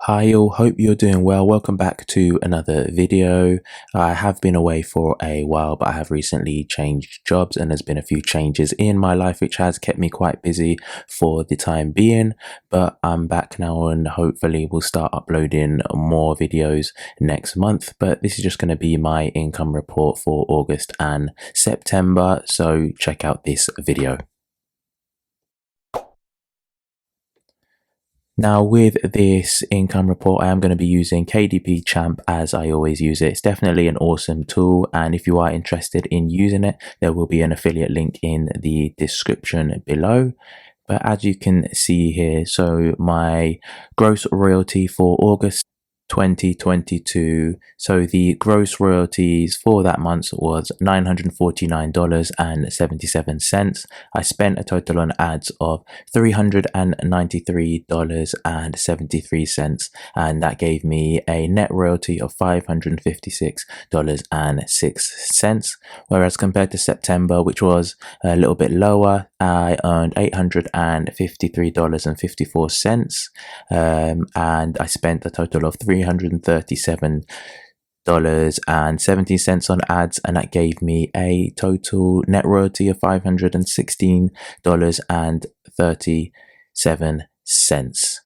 Hi all, hope you're doing well. Welcome back to another video. I have been away for a while, but I have recently changed jobs and there's been a few changes in my life which has kept me quite busy for the time being. But I'm back now and hopefully we'll start uploading more videos next month. But this is just going to be my income report for August and September, so check out this video. Now with this income report, I am going to be using KDP Champ as I always use it. It's definitely an awesome tool, and if you are interested in using it, there will be an affiliate link in the description below. But as you can see here, so my gross royalty for August 2022, so the gross royalties for that month was $949.77. I spent a total on ads of $393.73, and that gave me a net royalty of $556.06. Whereas compared to September, which was a little bit lower, I earned $853.54, and I spent a total of $337.17 on ads, and that gave me a total net royalty of $516.37.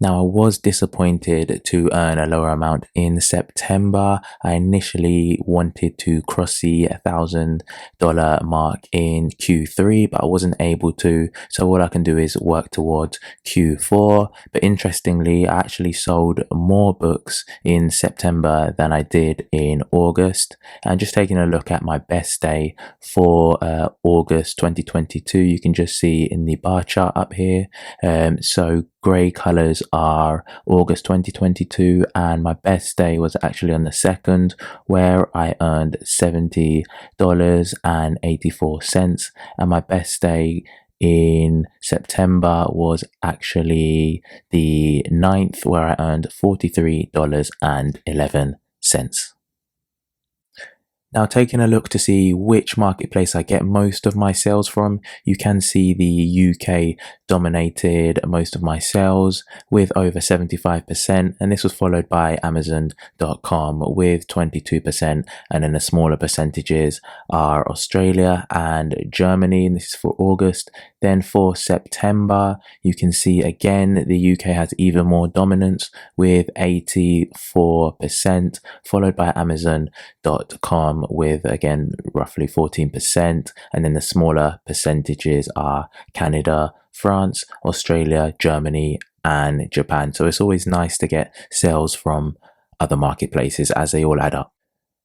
Now, I was disappointed to earn a lower amount in September. I initially wanted to cross the $1,000 mark in Q3, but I wasn't able to. So all I can do is work towards Q4. But interestingly, I actually sold more books in September than I did in August. And just taking a look at my best day for August 2022, you can just see in the bar chart up here. So grey colors are August 2022, and my best day was actually on the 2nd, where I earned $70.84, and my best day in September was actually the 9th, where I earned $43.11. Now, taking a look to see which marketplace I get most of my sales from, you can see the UK dominated most of my sales with over 75%, and this was followed by Amazon.com with 22%, and then the smaller percentages are Australia and Germany, and this is for August. Then for September, you can see again the UK has even more dominance with 84%, followed by Amazon.com with again roughly 14%, and then the smaller percentages are Canada, France, Australia, Germany, and Japan. So it's always nice to get sales from other marketplaces as they all add up.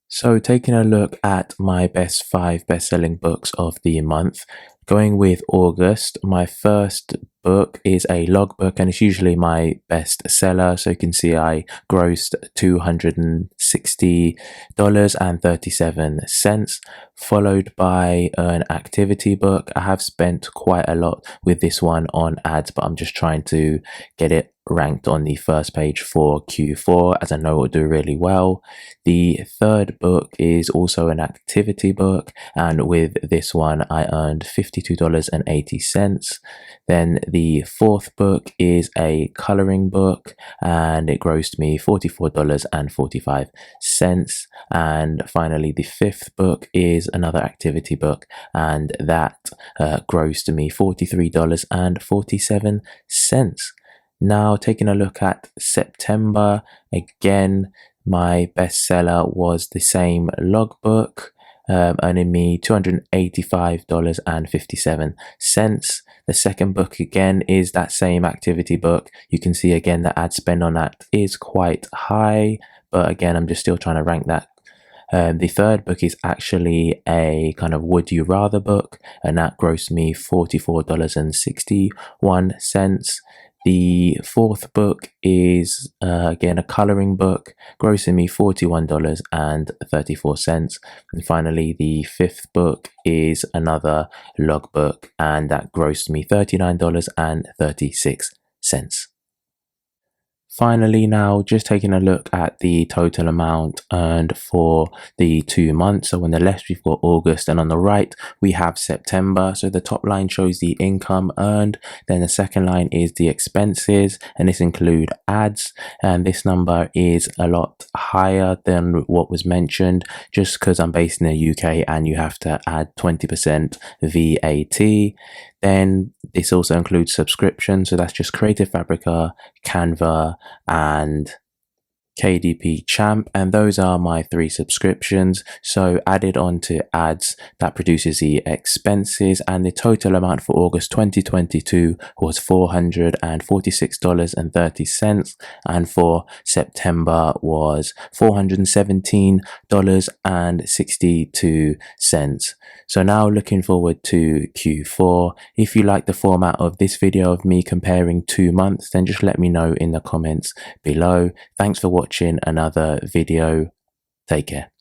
So taking a look at my best 5 best-selling books of the month, going with August, my first book is a logbook, and it's usually my best seller. So you can see I grossed $260.37, followed by an activity book. I have spent quite a lot with this one on ads, but I'm just trying to get it ranked on the first page for Q4, as I know it will do really well. The third book is also an activity book, and with this one I earned $52.80. Then the fourth book is a coloring book, and it grossed me $44.45. And finally, the fifth book is another activity book, and that grossed me $43.47. Now, taking a look at September, again, my bestseller was the same logbook, earning me $285.57. The second book again is that same activity book. You can see again the ad spend on that is quite high, but again, I'm just still trying to rank that. The third book is actually a kind of would you rather book, and that grossed me $44.61. The fourth book is again a coloring book, grossing me $41.34. And finally, the fifth book is another logbook, and that grossed me $39.36. Finally, now just taking a look at the total amount earned for the 2 months. So on the left we've got August, and on the right we have September. So the top line shows the income earned, then the second line is the expenses, and this include ads, and this number is a lot higher than what was mentioned just because I'm based in the UK and you have to add 20% VAT. Then this also includes subscription, so that's just Creative Fabrica, Canva, and KDP Champ, and those are my 3 subscriptions. So added on to ads, that produces the expenses, and the total amount for August 2022 was $446.30, and for September was $417.62. So now looking forward to Q4. If you like the format of this video of me comparing 2 months, then just let me know in the comments below. Thanks for watching another video. Take care.